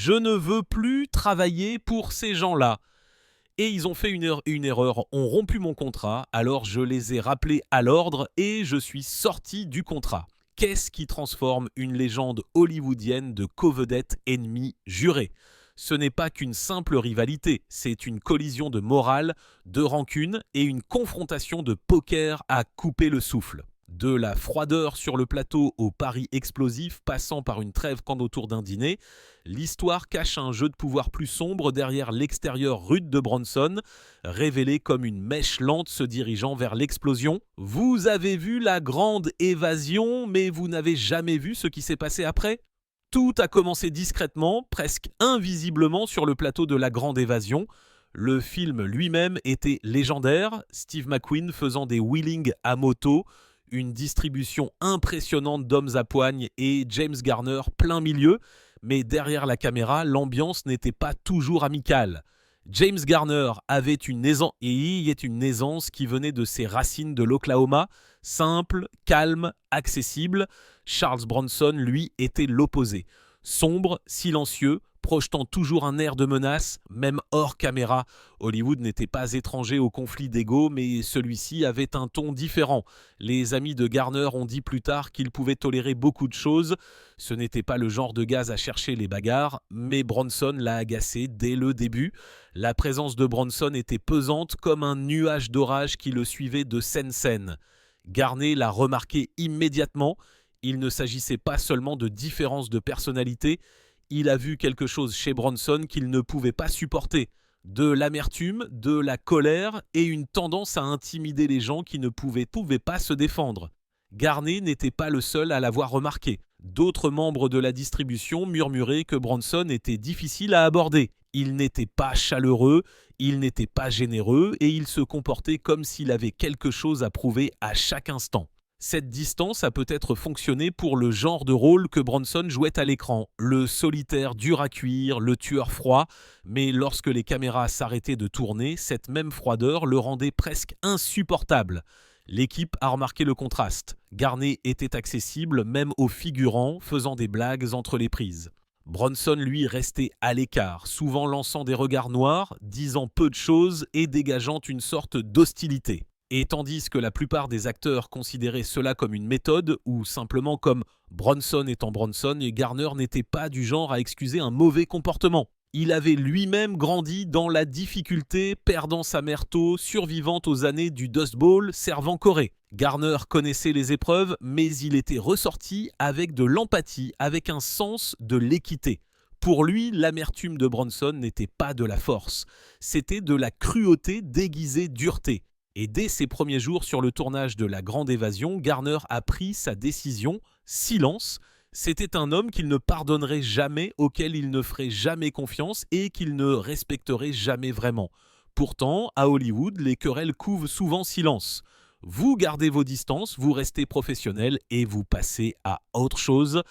Je ne veux plus travailler pour ces gens-là. » Et ils ont fait une erreur, ont rompu mon contrat, alors je les ai rappelés à l'ordre et je suis sorti du contrat. Qu'est-ce qui transforme une légende hollywoodienne de co-vedette ennemie jurée ? Ce n'est pas qu'une simple rivalité, c'est une collision de morale, de rancune et une confrontation de poker à couper le souffle. De la froideur sur le plateau au pari explosif passant par une trêve qu'en autour d'un dîner, l'histoire cache un jeu de pouvoir plus sombre derrière l'extérieur rude de Bronson, révélé comme une mèche lente se dirigeant vers l'explosion. Vous avez vu la grande évasion, mais vous n'avez jamais vu ce qui s'est passé après ? Tout a commencé discrètement, presque invisiblement sur le plateau de la grande évasion. Le film lui-même était légendaire, Steve McQueen faisant des wheelings à moto, une distribution impressionnante d'hommes à poigne et James Garner plein milieu, mais derrière la caméra, l'ambiance n'était pas toujours amicale. James Garner avait une aisance qui venait de ses racines de l'Oklahoma, simple, calme, accessible. Charles Bronson, lui, était l'opposé. Sombre, silencieux, projetant toujours un air de menace, même hors caméra. Hollywood n'était pas étranger au conflit d'ego, mais celui-ci avait un ton différent. Les amis de Garner ont dit plus tard qu'il pouvait tolérer beaucoup de choses. Ce n'était pas le genre de gaz à chercher les bagarres, mais Bronson l'a agacé dès le début. La présence de Bronson était pesante comme un nuage d'orage qui le suivait de scène. Garner l'a remarqué immédiatement. Il ne s'agissait pas seulement de différences de personnalité, il a vu quelque chose chez Bronson qu'il ne pouvait pas supporter. De l'amertume, de la colère et une tendance à intimider les gens qui ne pouvaient pas se défendre. Garner n'était pas le seul à l'avoir remarqué. D'autres membres de la distribution murmuraient que Bronson était difficile à aborder. Il n'était pas chaleureux, il n'était pas généreux et il se comportait comme s'il avait quelque chose à prouver à chaque instant. Cette distance a peut-être fonctionné pour le genre de rôle que Bronson jouait à l'écran, le solitaire dur à cuire, le tueur froid, mais lorsque les caméras s'arrêtaient de tourner, cette même froideur le rendait presque insupportable. L'équipe a remarqué le contraste. Garner était accessible même aux figurants, faisant des blagues entre les prises. Bronson, lui, restait à l'écart, souvent lançant des regards noirs, disant peu de choses et dégageant une sorte d'hostilité. Et tandis que la plupart des acteurs considéraient cela comme une méthode ou simplement comme Bronson étant Bronson, Garner n'était pas du genre à excuser un mauvais comportement. Il avait lui-même grandi dans la difficulté, perdant sa mère tôt, survivant aux années du Dust Bowl, servant Corée. Garner connaissait les épreuves, mais il était ressorti avec de l'empathie, avec un sens de l'équité. Pour lui, l'amertume de Bronson n'était pas de la force, c'était de la cruauté déguisée dureté. Et dès ses premiers jours sur le tournage de La Grande Évasion, Garner a pris sa décision, silence. C'était un homme qu'il ne pardonnerait jamais, auquel il ne ferait jamais confiance et qu'il ne respecterait jamais vraiment. Pourtant, à Hollywood, les querelles couvent souvent silence. Vous gardez vos distances, vous restez professionnel et vous passez à autre chose.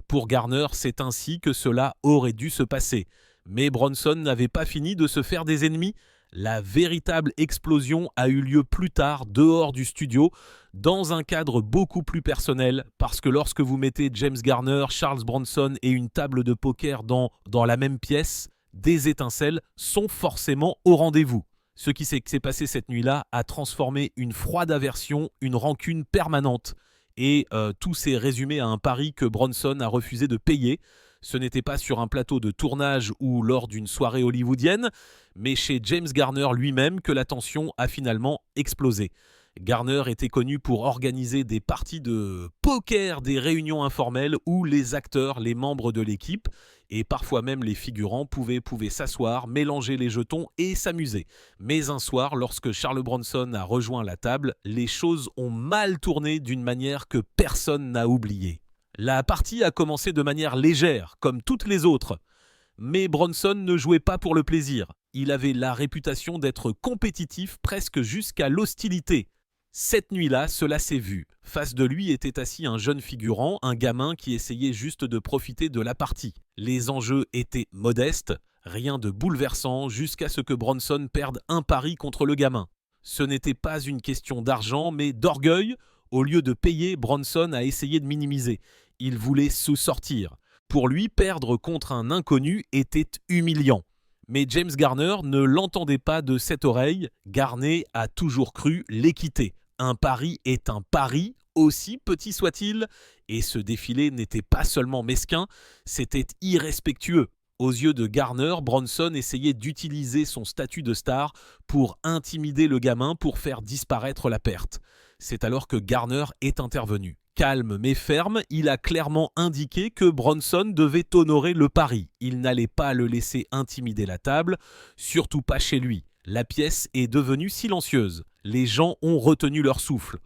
Pour Garner, c'est ainsi que cela aurait dû se passer. Mais Bronson n'avait pas fini de se faire des ennemis. La véritable explosion a eu lieu plus tard, dehors du studio, dans un cadre beaucoup plus personnel, parce que lorsque vous mettez James Garner, Charles Bronson et une table de poker dans la même pièce, des étincelles sont forcément au rendez-vous. Ce qui s'est passé cette nuit-là a transformé une froide aversion, une rancune permanente. Et tout s'est résumé à un pari que Bronson a refusé de payer. Ce n'était pas sur un plateau de tournage ou lors d'une soirée hollywoodienne, mais chez James Garner lui-même que la tension a finalement explosé. Garner était connu pour organiser des parties de poker, des réunions informelles où les acteurs, les membres de l'équipe et parfois même les figurants pouvaient s'asseoir, mélanger les jetons et s'amuser. Mais un soir, lorsque Charles Bronson a rejoint la table, les choses ont mal tourné d'une manière que personne n'a oubliée. La partie a commencé de manière légère, comme toutes les autres. Mais Bronson ne jouait pas pour le plaisir. Il avait la réputation d'être compétitif presque jusqu'à l'hostilité. Cette nuit-là, cela s'est vu. Face de lui était assis un jeune figurant, un gamin qui essayait juste de profiter de la partie. Les enjeux étaient modestes, rien de bouleversant jusqu'à ce que Bronson perde un pari contre le gamin. Ce n'était pas une question d'argent, mais d'orgueil. Au lieu de payer, Bronson a essayé de minimiser. Il voulait se sortir. Pour lui, perdre contre un inconnu était humiliant. Mais James Garner ne l'entendait pas de cette oreille. Garner a toujours cru l'équité. Un pari est un pari, aussi petit soit-il, et ce défilé n'était pas seulement mesquin, c'était irrespectueux. Aux yeux de Garner, Bronson essayait d'utiliser son statut de star pour intimider le gamin pour faire disparaître la perte. C'est alors que Garner est intervenu. Calme mais ferme, il a clairement indiqué que Bronson devait honorer le pari. Il n'allait pas le laisser intimider la table, surtout pas chez lui. La pièce est devenue silencieuse. Les gens ont retenu leur souffle.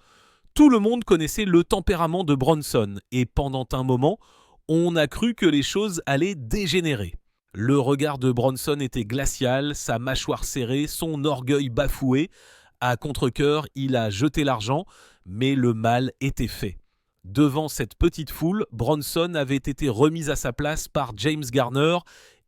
Tout le monde connaissait le tempérament de Bronson et pendant un moment, on a cru que les choses allaient dégénérer. Le regard de Bronson était glacial, sa mâchoire serrée, son orgueil bafoué. À contre-cœur, il a jeté l'argent, mais le mal était fait. Devant cette petite foule, Bronson avait été remis à sa place par James Garner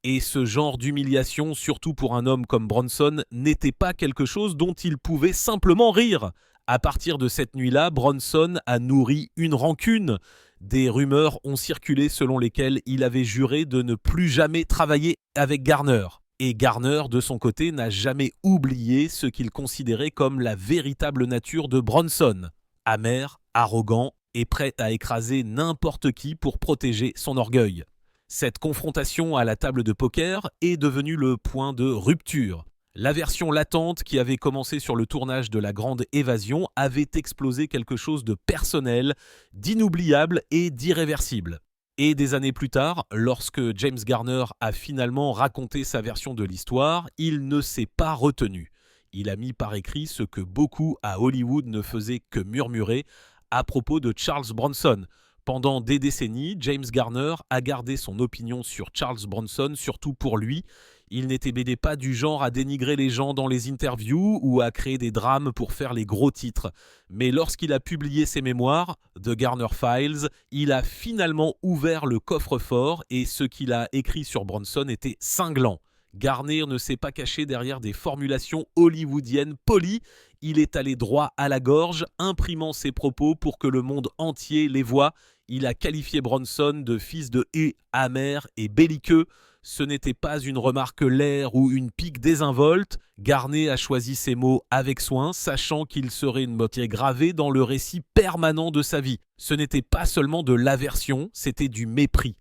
et ce genre d'humiliation, surtout pour un homme comme Bronson, n'était pas quelque chose dont il pouvait simplement rire. À partir de cette nuit-là, Bronson a nourri une rancune. Des rumeurs ont circulé selon lesquelles il avait juré de ne plus jamais travailler avec Garner. Et Garner, de son côté, n'a jamais oublié ce qu'il considérait comme la véritable nature de Bronson. Amer, arrogant et prêt à écraser n'importe qui pour protéger son orgueil. Cette confrontation à la table de poker est devenue le point de rupture. L'aversion latente qui avait commencé sur le tournage de La Grande Évasion avait explosé quelque chose de personnel, d'inoubliable et d'irréversible. Et des années plus tard, lorsque James Garner a finalement raconté sa version de l'histoire, il ne s'est pas retenu. Il a mis par écrit ce que beaucoup à Hollywood ne faisaient que murmurer à propos de Charles Bronson. Pendant des décennies, James Garner a gardé son opinion sur Charles Bronson, surtout pour lui. Il n'était pas du genre à dénigrer les gens dans les interviews ou à créer des drames pour faire les gros titres. Mais lorsqu'il a publié ses mémoires, The Garner Files, il a finalement ouvert le coffre-fort et ce qu'il a écrit sur Bronson était cinglant. Garner ne s'est pas caché derrière des formulations hollywoodiennes polies. Il est allé droit à la gorge, imprimant ses propos pour que le monde entier les voie. Il a qualifié Bronson de fils de amer et belliqueux. Ce n'était pas une remarque laire ou une pique désinvolte. Garner a choisi ses mots avec soin, sachant qu'il serait une moitié gravée dans le récit permanent de sa vie. Ce n'était pas seulement de l'aversion, c'était du mépris.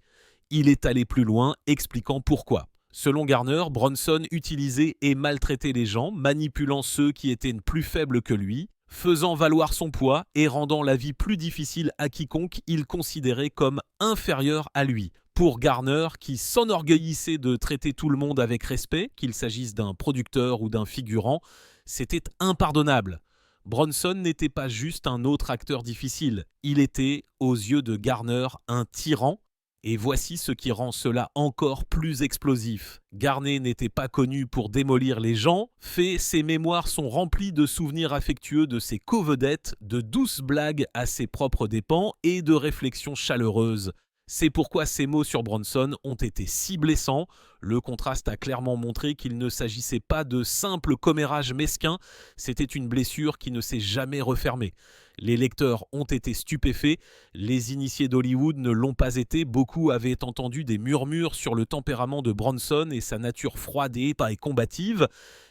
Il est allé plus loin, expliquant pourquoi. Selon Garner, Bronson utilisait et maltraitait les gens, manipulant ceux qui étaient plus faibles que lui, faisant valoir son poids et rendant la vie plus difficile à quiconque il considérait comme inférieur à lui. Pour Garner, qui s'enorgueillissait de traiter tout le monde avec respect, qu'il s'agisse d'un producteur ou d'un figurant, c'était impardonnable. Bronson n'était pas juste un autre acteur difficile, il était, aux yeux de Garner, un tyran. Et voici ce qui rend cela encore plus explosif. Garner n'était pas connu pour démolir les gens, ses mémoires sont remplies de souvenirs affectueux de ses co-vedettes, de douces blagues à ses propres dépens et de réflexions chaleureuses. C'est pourquoi ces mots sur Bronson ont été si blessants. Le contraste a clairement montré qu'il ne s'agissait pas de simples commérages mesquins, c'était une blessure qui ne s'est jamais refermée. Les lecteurs ont été stupéfaits, les initiés d'Hollywood ne l'ont pas été, beaucoup avaient entendu des murmures sur le tempérament de Bronson et sa nature froide et combative,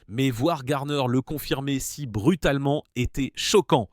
mais voir Garner le confirmer si brutalement était choquant.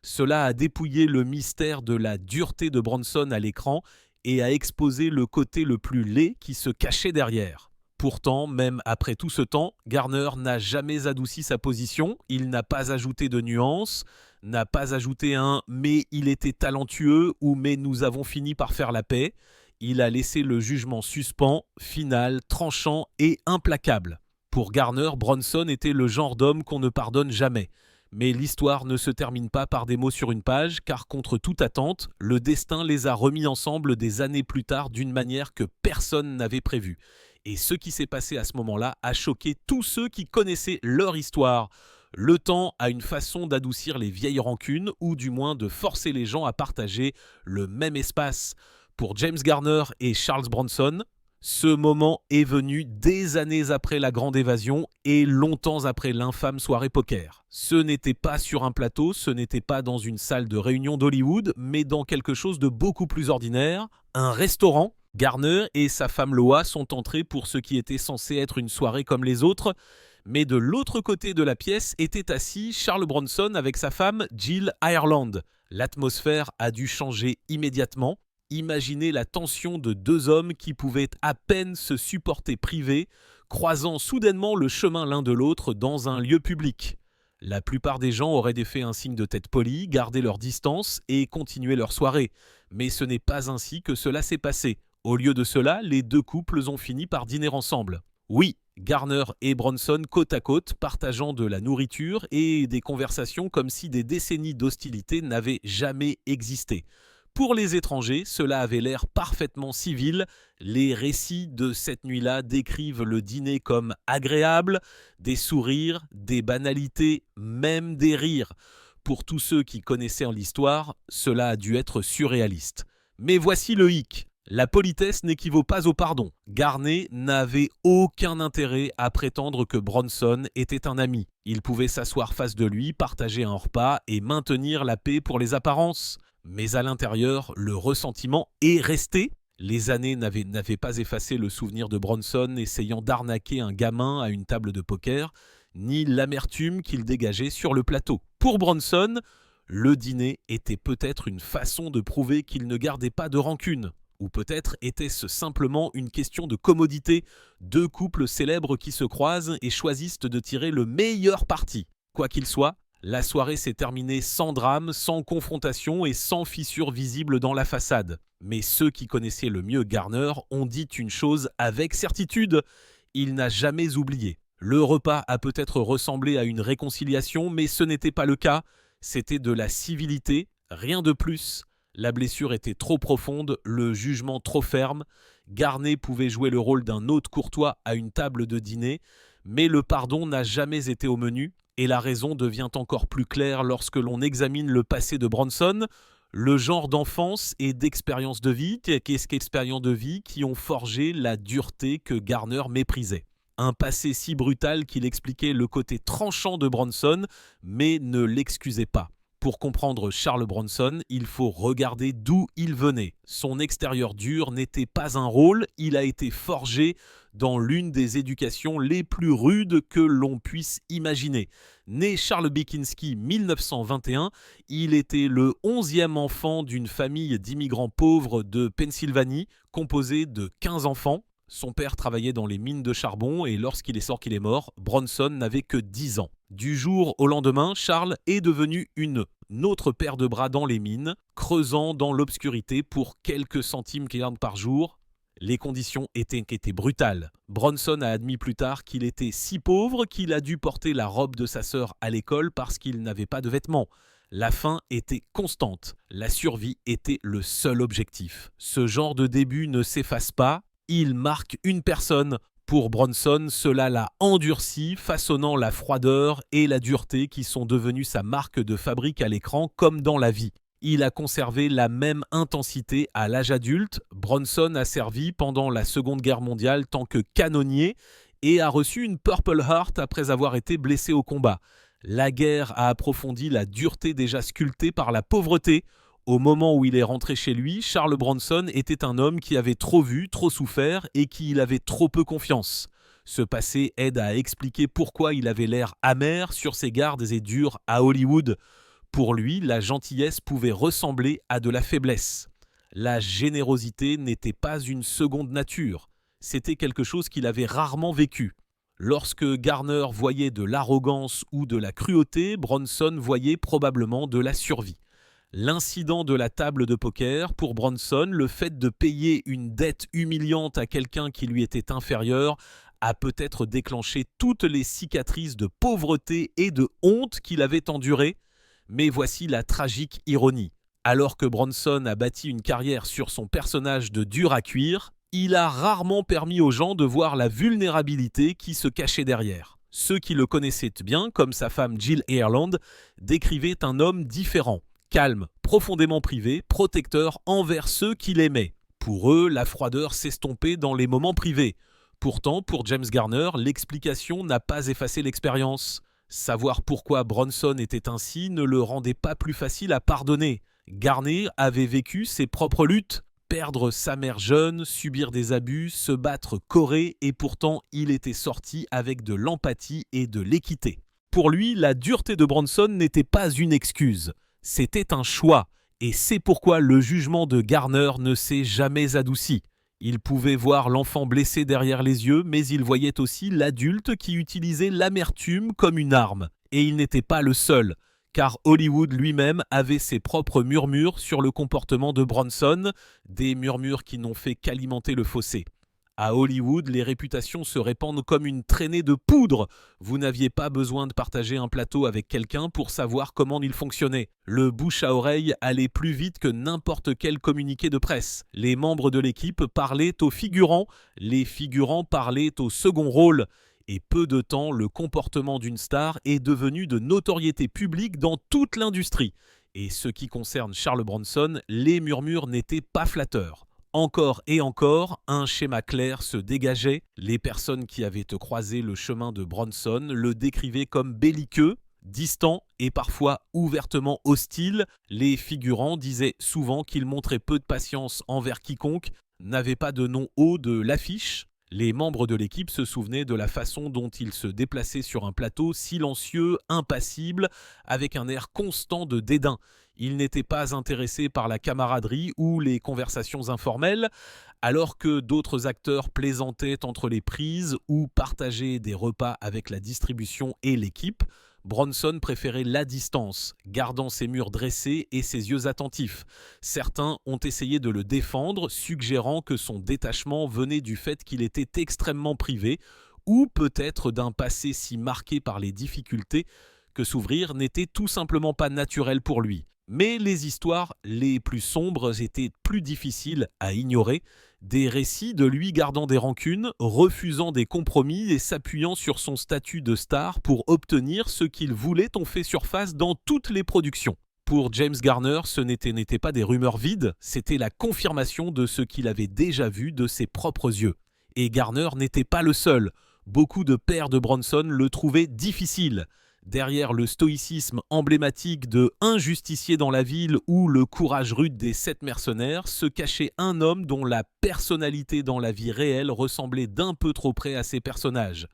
Cela a dépouillé le mystère de la dureté de Bronson à l'écran et a exposé le côté le plus laid qui se cachait derrière. Pourtant, même après tout ce temps, Garner n'a jamais adouci sa position, il n'a pas ajouté de nuances, n'a pas ajouté un « mais il était talentueux » ou « mais nous avons fini par faire la paix ». Il a laissé le jugement suspens, final, tranchant et implacable. Pour Garner, Bronson était le genre d'homme qu'on ne pardonne jamais. Mais l'histoire ne se termine pas par des mots sur une page, car contre toute attente, le destin les a remis ensemble des années plus tard d'une manière que personne n'avait prévue. Et ce qui s'est passé à ce moment-là a choqué tous ceux qui connaissaient leur histoire. Le temps a une façon d'adoucir les vieilles rancunes, ou du moins de forcer les gens à partager le même espace. Pour James Garner et Charles Bronson, ce moment est venu des années après La Grande Évasion et longtemps après l'infâme soirée poker. Ce n'était pas sur un plateau, ce n'était pas dans une salle de réunion d'Hollywood, mais dans quelque chose de beaucoup plus ordinaire, un restaurant. Garner et sa femme Loa sont entrés pour ce qui était censé être une soirée comme les autres, mais de l'autre côté de la pièce était assis Charles Bronson avec sa femme Jill Ireland. L'atmosphère a dû changer immédiatement. Imaginez la tension de deux hommes qui pouvaient à peine se supporter privés, croisant soudainement le chemin l'un de l'autre dans un lieu public. La plupart des gens auraient fait un signe de tête poli, gardé leur distance et continué leur soirée. Mais ce n'est pas ainsi que cela s'est passé. Au lieu de cela, les deux couples ont fini par dîner ensemble. Oui, Garner et Bronson côte à côte, partageant de la nourriture et des conversations comme si des décennies d'hostilité n'avaient jamais existé. Pour les étrangers, cela avait l'air parfaitement civil. Les récits de cette nuit-là décrivent le dîner comme agréable, des sourires, des banalités, même des rires. Pour tous ceux qui connaissaient l'histoire, cela a dû être surréaliste. Mais voici le hic. La politesse n'équivaut pas au pardon. Garner n'avait aucun intérêt à prétendre que Bronson était un ami. Il pouvait s'asseoir face de lui, partager un repas et maintenir la paix pour les apparences. Mais à l'intérieur, le ressentiment est resté. Les années n'avaient pas effacé le souvenir de Bronson essayant d'arnaquer un gamin à une table de poker, ni l'amertume qu'il dégageait sur le plateau. Pour Bronson, le dîner était peut-être une façon de prouver qu'il ne gardait pas de rancune. Ou peut-être était-ce simplement une question de commodité, deux couples célèbres qui se croisent et choisissent de tirer le meilleur parti. Quoi qu'il soit, la soirée s'est terminée sans drame, sans confrontation et sans fissure visible dans la façade. Mais ceux qui connaissaient le mieux Garner ont dit une chose avec certitude, il n'a jamais oublié. Le repas a peut-être ressemblé à une réconciliation, mais ce n'était pas le cas, c'était de la civilité, rien de plus. La blessure était trop profonde, le jugement trop ferme. Garner pouvait jouer le rôle d'un hôte courtois à une table de dîner, mais le pardon n'a jamais été au menu, et la raison devient encore plus claire lorsque l'on examine le passé de Bronson, le genre d'enfance et d'expérience de vie, qu'est-ce qu'expérience de vie qui ont forgé la dureté que Garner méprisait. Un passé si brutal qu'il expliquait le côté tranchant de Bronson, mais ne l'excusait pas. Pour comprendre Charles Bronson, il faut regarder d'où il venait. Son extérieur dur n'était pas un rôle, il a été forgé dans l'une des éducations les plus rudes que l'on puisse imaginer. Né Charles Bekinski 1921, il était le 11e enfant d'une famille d'immigrants pauvres de Pennsylvanie, composée de 15 enfants. Son père travaillait dans les mines de charbon et lorsqu'il est mort, Bronson n'avait que 10 ans. Du jour au lendemain, Charles est devenu une autre paire de bras dans les mines, creusant dans l'obscurité pour quelques centimes par jour. Les conditions étaient brutales. Bronson a admis plus tard qu'il était si pauvre qu'il a dû porter la robe de sa sœur à l'école parce qu'il n'avait pas de vêtements. La faim était constante. La survie était le seul objectif. Ce genre de début ne s'efface pas. Il marque une personne. Pour Bronson, cela l'a endurci, façonnant la froideur et la dureté qui sont devenues sa marque de fabrique à l'écran comme dans la vie. Il a conservé la même intensité à l'âge adulte. Bronson a servi pendant la Seconde Guerre mondiale tant que canonnier et a reçu une Purple Heart après avoir été blessé au combat. La guerre a approfondi la dureté déjà sculptée par la pauvreté. Au moment où il est rentré chez lui, Charles Bronson était un homme qui avait trop vu, trop souffert et qui il avait trop peu confiance. Ce passé aide à expliquer pourquoi il avait l'air amer sur ses gardes et dur à Hollywood. Pour lui, la gentillesse pouvait ressembler à de la faiblesse. La générosité n'était pas une seconde nature. C'était quelque chose qu'il avait rarement vécu. Lorsque Garner voyait de l'arrogance ou de la cruauté, Bronson voyait probablement de la survie. L'incident de la table de poker, pour Bronson, le fait de payer une dette humiliante à quelqu'un qui lui était inférieur, a peut-être déclenché toutes les cicatrices de pauvreté et de honte qu'il avait endurées. Mais voici la tragique ironie. Alors que Bronson a bâti une carrière sur son personnage de dur à cuire, il a rarement permis aux gens de voir la vulnérabilité qui se cachait derrière. Ceux qui le connaissaient bien, comme sa femme Jill Ireland, décrivaient un homme différent. Calme, profondément privé, protecteur envers ceux qu'il aimait. Pour eux, la froideur s'estompait dans les moments privés. Pourtant, pour James Garner, l'explication n'a pas effacé l'expérience. Savoir pourquoi Bronson était ainsi ne le rendait pas plus facile à pardonner. Garner avait vécu ses propres luttes. Perdre sa mère jeune, subir des abus, se battre coré, et pourtant il était sorti avec de l'empathie et de l'équité. Pour lui, la dureté de Bronson n'était pas une excuse, c'était un choix, et c'est pourquoi le jugement de Garner ne s'est jamais adouci. Il pouvait voir l'enfant blessé derrière les yeux, mais il voyait aussi l'adulte qui utilisait l'amertume comme une arme. Et il n'était pas le seul, car Hollywood lui-même avait ses propres murmures sur le comportement de Bronson, des murmures qui n'ont fait qu'alimenter le fossé. À Hollywood, les réputations se répandent comme une traînée de poudre. Vous n'aviez pas besoin de partager un plateau avec quelqu'un pour savoir comment il fonctionnait. Le bouche à oreille allait plus vite que n'importe quel communiqué de presse. Les membres de l'équipe parlaient aux figurants, les figurants parlaient au second rôle. Et peu de temps, le comportement d'une star est devenu de notoriété publique dans toute l'industrie. Et ce qui concerne Charles Bronson, les murmures n'étaient pas flatteurs. Encore et encore, un schéma clair se dégageait. Les personnes qui avaient croisé le chemin de Bronson le décrivaient comme belliqueux, distant et parfois ouvertement hostile. Les figurants disaient souvent qu'il montrait peu de patience envers quiconque, n'avait pas de nom haut de l'affiche. Les membres de l'équipe se souvenaient de la façon dont il se déplaçait sur un plateau, silencieux, impassible, avec un air constant de dédain. Il n'était pas intéressé par la camaraderie ou les conversations informelles, alors que d'autres acteurs plaisantaient entre les prises ou partageaient des repas avec la distribution et l'équipe. Bronson préférait la distance, gardant ses murs dressés et ses yeux attentifs. Certains ont essayé de le défendre, suggérant que son détachement venait du fait qu'il était extrêmement privé, ou peut-être d'un passé si marqué par les difficultés que s'ouvrir n'était tout simplement pas naturel pour lui. Mais les histoires les plus sombres étaient plus difficiles à ignorer. Des récits de lui gardant des rancunes, refusant des compromis et s'appuyant sur son statut de star pour obtenir ce qu'il voulait ont fait surface dans toutes les productions. Pour James Garner, ce n'était pas des rumeurs vides, c'était la confirmation de ce qu'il avait déjà vu de ses propres yeux. Et Garner n'était pas le seul. Beaucoup de pairs de Bronson le trouvaient difficile. Derrière le stoïcisme emblématique de « un justicier dans la ville » ou le courage rude des 7 mercenaires se cachait un homme dont la personnalité dans la vie réelle ressemblait d'un peu trop près à ses personnages.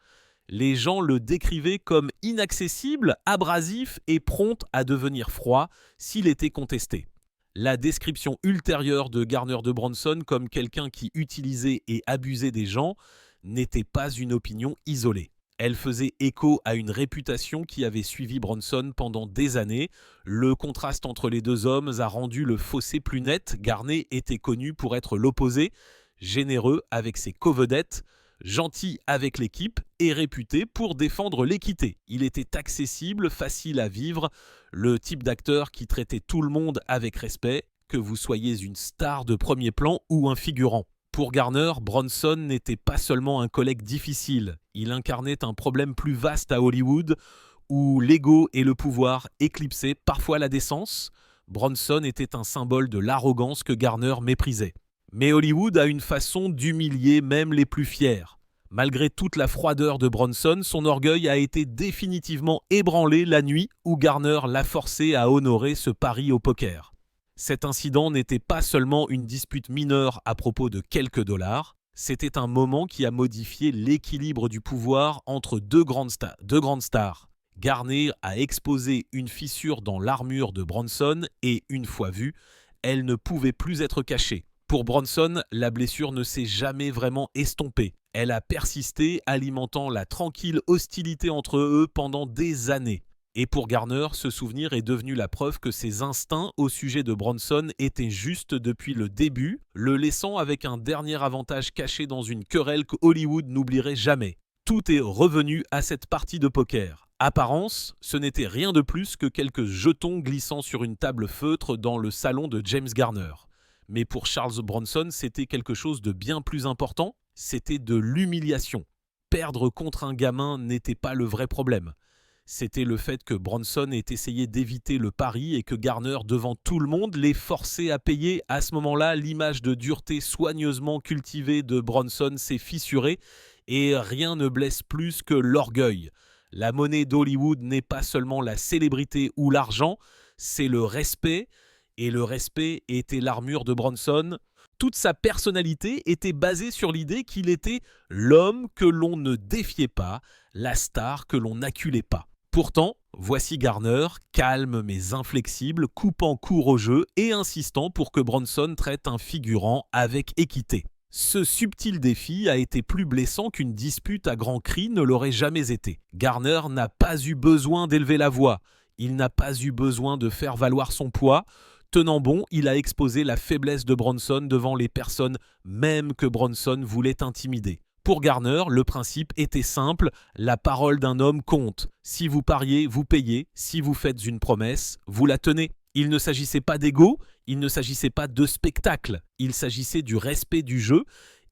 Les gens le décrivaient comme inaccessible, abrasif et prompt à devenir froid s'il était contesté. La description ultérieure de Garner de Bronson comme quelqu'un qui utilisait et abusait des gens n'était pas une opinion isolée. Elle faisait écho à une réputation qui avait suivi Bronson pendant des années. Le contraste entre les deux hommes a rendu le fossé plus net. Garner était connu pour être l'opposé, généreux avec ses covedettes, gentil avec l'équipe et réputé pour défendre l'équité. Il était accessible, facile à vivre, le type d'acteur qui traitait tout le monde avec respect, que vous soyez une star de premier plan ou un figurant. Pour Garner, Bronson n'était pas seulement un collègue difficile, il incarnait un problème plus vaste à Hollywood, où l'ego et le pouvoir éclipsaient parfois la décence. Bronson était un symbole de l'arrogance que Garner méprisait. Mais Hollywood a une façon d'humilier même les plus fiers. Malgré toute la froideur de Bronson, son orgueil a été définitivement ébranlé la nuit où Garner l'a forcé à honorer ce pari au poker. Cet incident n'était pas seulement une dispute mineure à propos de quelques dollars, c'était un moment qui a modifié l'équilibre du pouvoir entre deux grandes stars. Garner a exposé une fissure dans l'armure de Bronson et, une fois vue, elle ne pouvait plus être cachée. Pour Bronson, la blessure ne s'est jamais vraiment estompée. Elle a persisté, alimentant la tranquille hostilité entre eux pendant des années. Et pour Garner, ce souvenir est devenu la preuve que ses instincts au sujet de Bronson étaient justes depuis le début, le laissant avec un dernier avantage caché dans une querelle que Hollywood n'oublierait jamais. Tout est revenu à cette partie de poker. Apparence, ce n'était rien de plus que quelques jetons glissant sur une table feutre dans le salon de James Garner. Mais pour Charles Bronson, c'était quelque chose de bien plus important, c'était de l'humiliation. Perdre contre un gamin n'était pas le vrai problème. C'était le fait que Bronson ait essayé d'éviter le pari et que Garner, devant tout le monde, l'ait forcé à payer. À ce moment-là, l'image de dureté soigneusement cultivée de Bronson s'est fissurée et rien ne blesse plus que l'orgueil. La monnaie d'Hollywood n'est pas seulement la célébrité ou l'argent, c'est le respect. Et le respect était l'armure de Bronson. Toute sa personnalité était basée sur l'idée qu'il était l'homme que l'on ne défiait pas, la star que l'on n'acculait pas. Pourtant, voici Garner, calme mais inflexible, coupant court au jeu et insistant pour que Bronson traite un figurant avec équité. Ce subtil défi a été plus blessant qu'une dispute à grands cris ne l'aurait jamais été. Garner n'a pas eu besoin d'élever la voix, il n'a pas eu besoin de faire valoir son poids. Tenant bon, il a exposé la faiblesse de Bronson devant les personnes même que Bronson voulait intimider. Pour Garner, le principe était simple, la parole d'un homme compte. Si vous pariez, vous payez. Si vous faites une promesse, vous la tenez. Il ne s'agissait pas d'ego, il ne s'agissait pas de spectacle. Il s'agissait du respect du jeu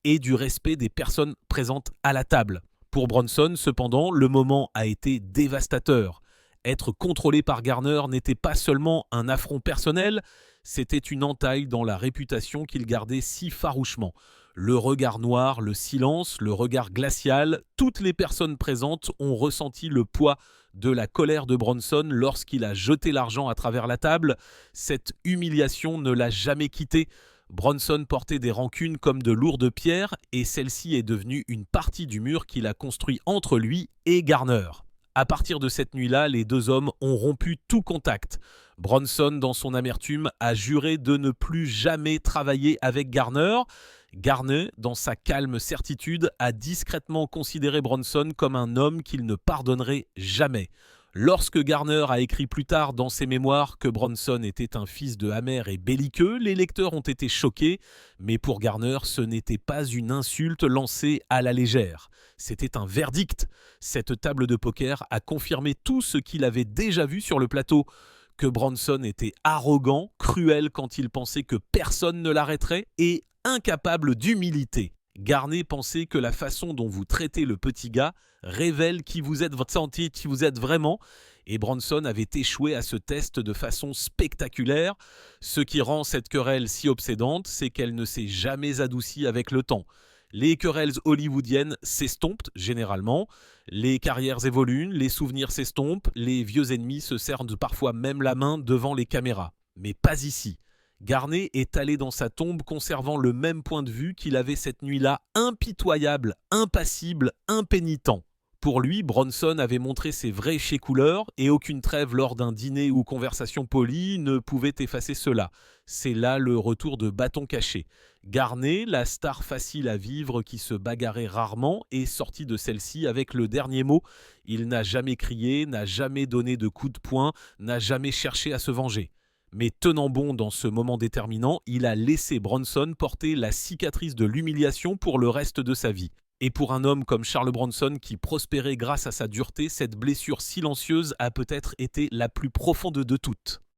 et du respect des personnes présentes à la table. Pour Bronson, cependant, le moment a été dévastateur. Être contrôlé par Garner n'était pas seulement un affront personnel, c'était une entaille dans la réputation qu'il gardait si farouchement. Le regard noir, le silence, le regard glacial, toutes les personnes présentes ont ressenti le poids de la colère de Bronson lorsqu'il a jeté l'argent à travers la table. Cette humiliation ne l'a jamais quitté. Bronson portait des rancunes comme de lourdes pierres et celle-ci est devenue une partie du mur qu'il a construit entre lui et Garner. À partir de cette nuit-là, les deux hommes ont rompu tout contact. Bronson, dans son amertume, a juré de ne plus jamais travailler avec Garner. Garner, dans sa calme certitude, a discrètement considéré Bronson comme un homme qu'il ne pardonnerait jamais. Lorsque Garner a écrit plus tard dans ses mémoires que Bronson était un fils de amer et belliqueux, les lecteurs ont été choqués, mais pour Garner, ce n'était pas une insulte lancée à la légère. C'était un verdict. Cette table de poker a confirmé tout ce qu'il avait déjà vu sur le plateau. Que Bronson était arrogant, cruel quand il pensait que personne ne l'arrêterait et incapable d'humilité. Garner pensait que la façon dont vous traitez le petit gars révèle qui vous êtes, votre sentier, qui vous êtes vraiment. Et Bronson avait échoué à ce test de façon spectaculaire. Ce qui rend cette querelle si obsédante, c'est qu'elle ne s'est jamais adoucie avec le temps. Les querelles hollywoodiennes s'estompent généralement, les carrières évoluent, les souvenirs s'estompent, les vieux ennemis se serrent parfois même la main devant les caméras. Mais pas ici. Garner est allé dans sa tombe conservant le même point de vue qu'il avait cette nuit-là, impitoyable, impassible, impénitent. Pour lui, Bronson avait montré ses vraies couleurs et aucune trêve lors d'un dîner ou conversation polie ne pouvait effacer cela. C'est là le retour de bâton caché. Garner, la star facile à vivre qui se bagarrait rarement, est sorti de celle-ci avec le dernier mot. Il n'a jamais crié, n'a jamais donné de coup de poing, n'a jamais cherché à se venger. Mais tenant bon dans ce moment déterminant, il a laissé Bronson porter la cicatrice de l'humiliation pour le reste de sa vie. Et pour un homme comme Charles Bronson qui prospérait grâce à sa dureté, cette blessure silencieuse a peut-être été la plus profonde de toutes.